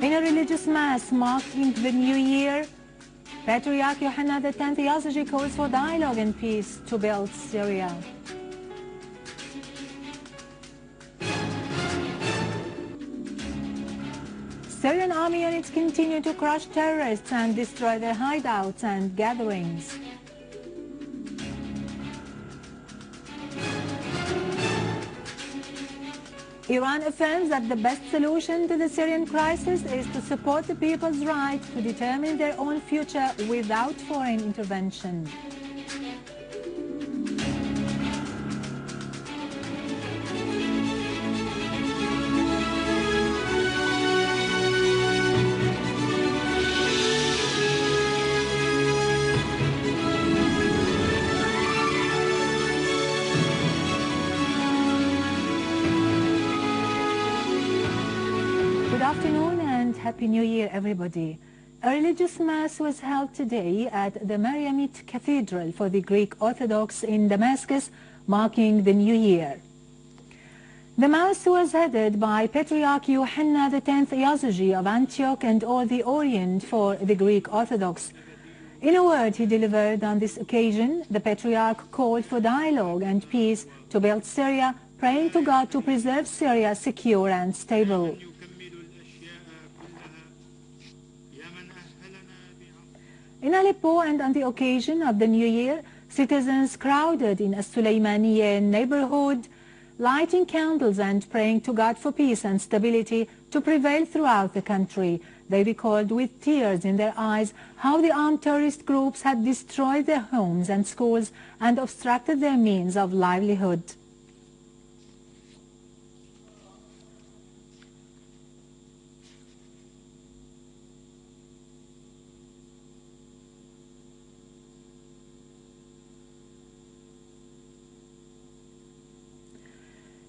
In a religious mass marking the new year, Patriarch Yohanna X Theology calls for dialogue and peace to build Syria. Syrian army units continue to crush terrorists and destroy their hideouts and gatherings. Iran affirms that the best solution to the Syrian crisis is to support the people's right to determine their own future without foreign intervention. Good afternoon and Happy New Year, everybody. A religious mass was held today at the Maryamite Cathedral for the Greek Orthodox in Damascus, marking the New Year. The mass was headed by Patriarch Yohanna X Theology of Antioch and all the Orient for the Greek Orthodox. In a word he delivered on this occasion, the Patriarch called for dialogue and peace to build Syria, praying to God to preserve Syria secure and stable. In Aleppo and on the occasion of the New Year, citizens crowded in a Suleymaniye neighborhood, lighting candles and praying to God for peace and stability to prevail throughout the country. They recalled with tears in their eyes how the armed terrorist groups had destroyed their homes and schools and obstructed their means of livelihood.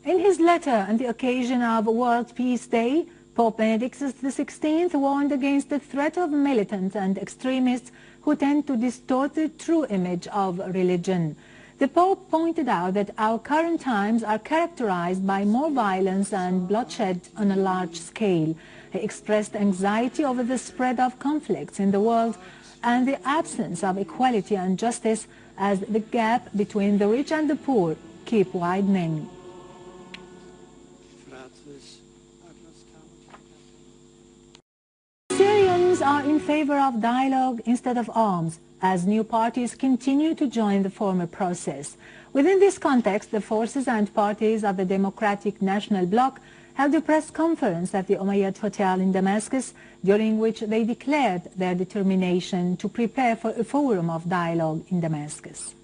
In his letter on the occasion of World Peace Day, Pope Benedict XVI warned against the threat of militants and extremists who tend to distort the true image of religion. The Pope pointed out that our current times are characterized by more violence and bloodshed on a large scale. He expressed anxiety over the spread of conflicts in the world and the absence of equality and justice as the gap between the rich and the poor keep widening. Syrians are in favor of dialogue instead of arms, as new parties continue to join the former process. Within this context, the forces and parties of the Democratic National Bloc held a press conference at the Umayyad Hotel in Damascus, during which they declared their determination to prepare for a forum of dialogue in Damascus.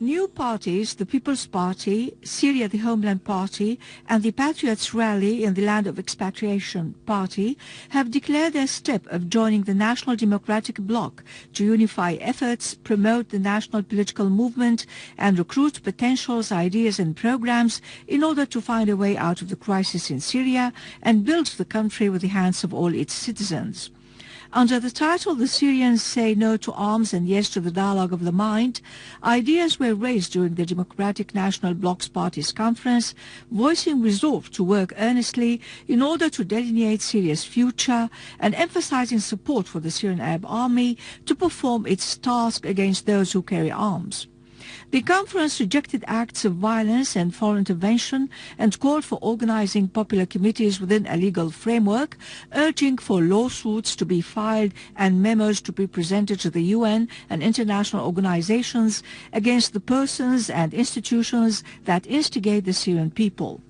New parties, the People's Party, Syria the Homeland Party and the Patriots Rally in the Land of Expatriation Party have declared their step of joining the National Democratic Bloc to unify efforts, promote the national political movement and recruit potentials, ideas and programs in order to find a way out of the crisis in Syria and build the country with the hands of all its citizens. Under the title, The Syrians Say No to Arms and Yes to the Dialogue of the Mind, ideas were raised during the Democratic National Bloc's Party's conference, voicing resolve to work earnestly in order to delineate Syria's future and emphasizing support for the Syrian Arab Army to perform its task against those who carry arms. The conference rejected acts of violence and foreign intervention and called for organizing popular committees within a legal framework, urging for lawsuits to be filed and memos to be presented to the UN and international organizations against the persons and institutions that instigate the Syrian people.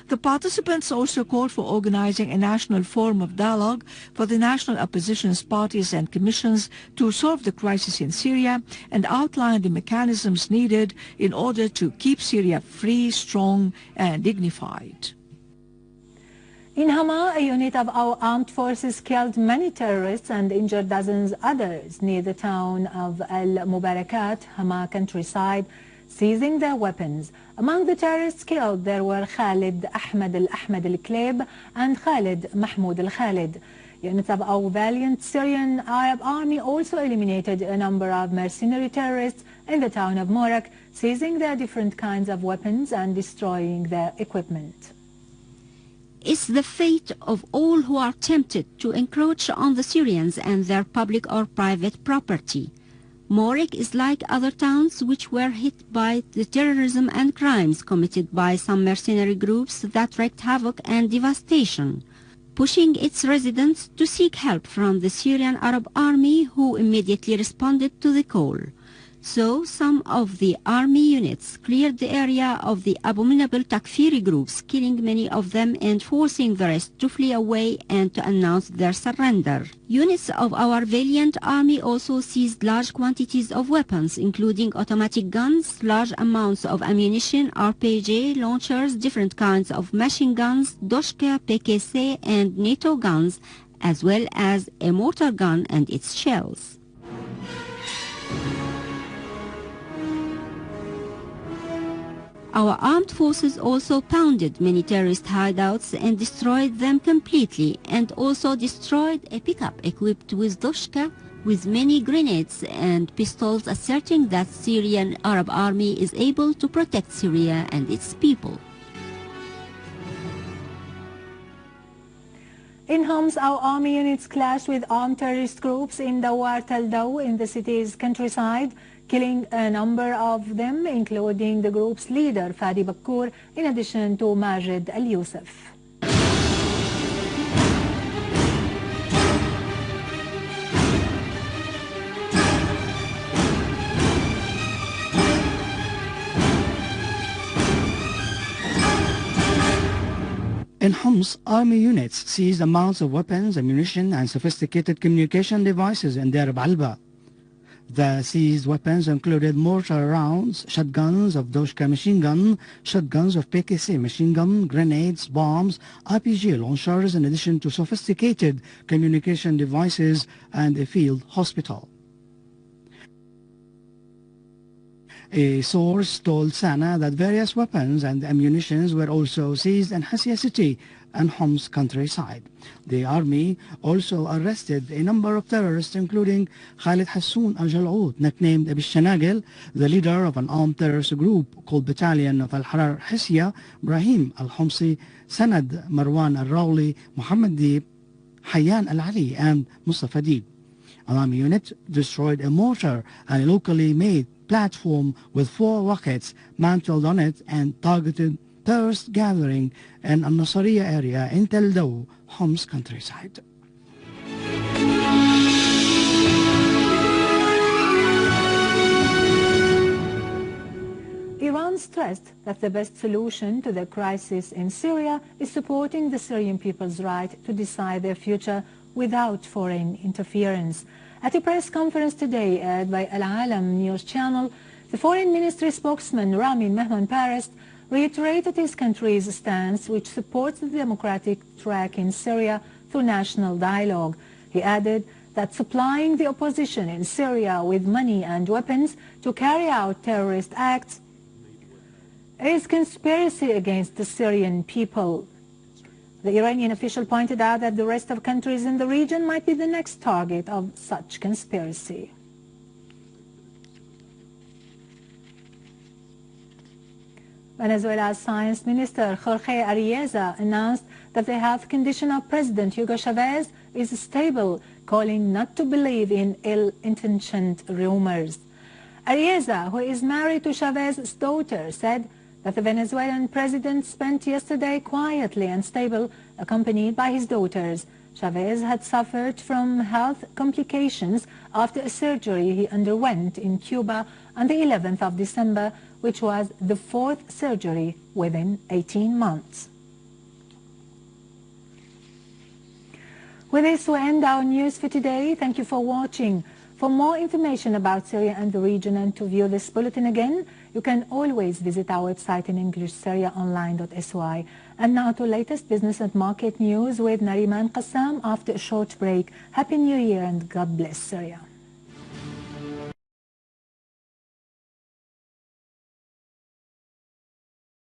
The participants also called for organizing a national forum of dialogue for the national opposition's parties and commissions to solve the crisis in Syria and outline the mechanisms needed in order to keep Syria free, strong and dignified. In Hama, a unit of our armed forces killed many terrorists and injured dozens others near the town of Al-Mubarakat, Hama countryside, seizing their weapons. Among the terrorists killed there were Khalid Ahmed al-Ahmed al-Kleb and Khalid Mahmoud al-Khalid. Units of our valiant Syrian Arab Army also eliminated a number of mercenary terrorists in the town of Morak, seizing their different kinds of weapons and destroying their equipment. is the fate of all who are tempted to encroach on the Syrians and their public or private property. Morik is like other towns which were hit by the terrorism and crimes committed by some mercenary groups that wreaked havoc and devastation, pushing its residents to seek help from the Syrian Arab Army, who immediately responded to the call. So some of the army units cleared the area of the abominable Takfiri groups, killing many of them and forcing the rest to flee away and to announce their surrender. Units of our valiant army also seized large quantities of weapons, including automatic guns, large amounts of ammunition, RPG launchers, different kinds of machine guns, Doshka, PKC and NATO guns, as well as a mortar gun and its shells. Our armed forces also pounded many terrorist hideouts and destroyed them completely, and also destroyed a pickup equipped with Doshka with many grenades and pistols, asserting that Syrian Arab Army is able to protect Syria and its people. In Homs, our army units clashed with armed terrorist groups in Dawar Taldaw in the city's countryside, killing a number of them, including the group's leader, Fadi Bakkour, in addition to Majid Al-Yusuf. In Homs, army units seized amounts of weapons, ammunition, and sophisticated communication devices in Deir Alba. The seized weapons included mortar rounds, shotguns of Doshka machine gun, shotguns of PKC machine gun, grenades, bombs, RPG launchers, in addition to sophisticated communication devices and a field hospital. A source told Sana that various weapons and ammunitions were also seized in Hassia city and Homs countryside. The army also arrested a number of terrorists, including Khalid Hassoun al-Jal'oud, nicknamed Abi Shanagil, the leader of an armed terrorist group called Battalion of Al-Harar Hassia, Ibrahim al-Homsi, Sanad Marwan al-Rawli, Muhammad Deeb, Hayyan al-Ali, and Mustafa Deeb. An army unit destroyed a mortar and a locally made platform with 4 rockets mounted on it and targeted terrorist gathering in Al-Nasiriyah area in Taldaw, Homs countryside. Iran stressed that the best solution to the crisis in Syria is supporting the Syrian people's right to decide their future without foreign interference. At a press conference today aired by Al Alam news channel, the foreign ministry spokesman Ramin Mehman Paris reiterated his country's stance, which supports the democratic track in Syria through national dialogue. He added that supplying the opposition in Syria with money and weapons to carry out terrorist acts is conspiracy against the Syrian people. The Iranian official pointed out that the rest of countries in the region might be the next target of such conspiracy. Venezuela's Science Minister Jorge Arieza announced that the health condition of President Hugo Chavez is stable, calling not to believe in ill-intentioned rumors. Arieza, who is married to Chavez's daughter, said that the Venezuelan president spent yesterday quietly and stable, accompanied by his daughters. Chavez had suffered from health complications after a surgery he underwent in Cuba on the 11th of December, which was the 4th surgery within 18 months. With this, we end our news for today. Thank you for watching. For more information about Syria and the region and to view this bulletin again, you can always visit our website in English, syriaonline.sy. And now to latest business and market news with Nariman Qassam after a short break. Happy New Year and God bless Syria.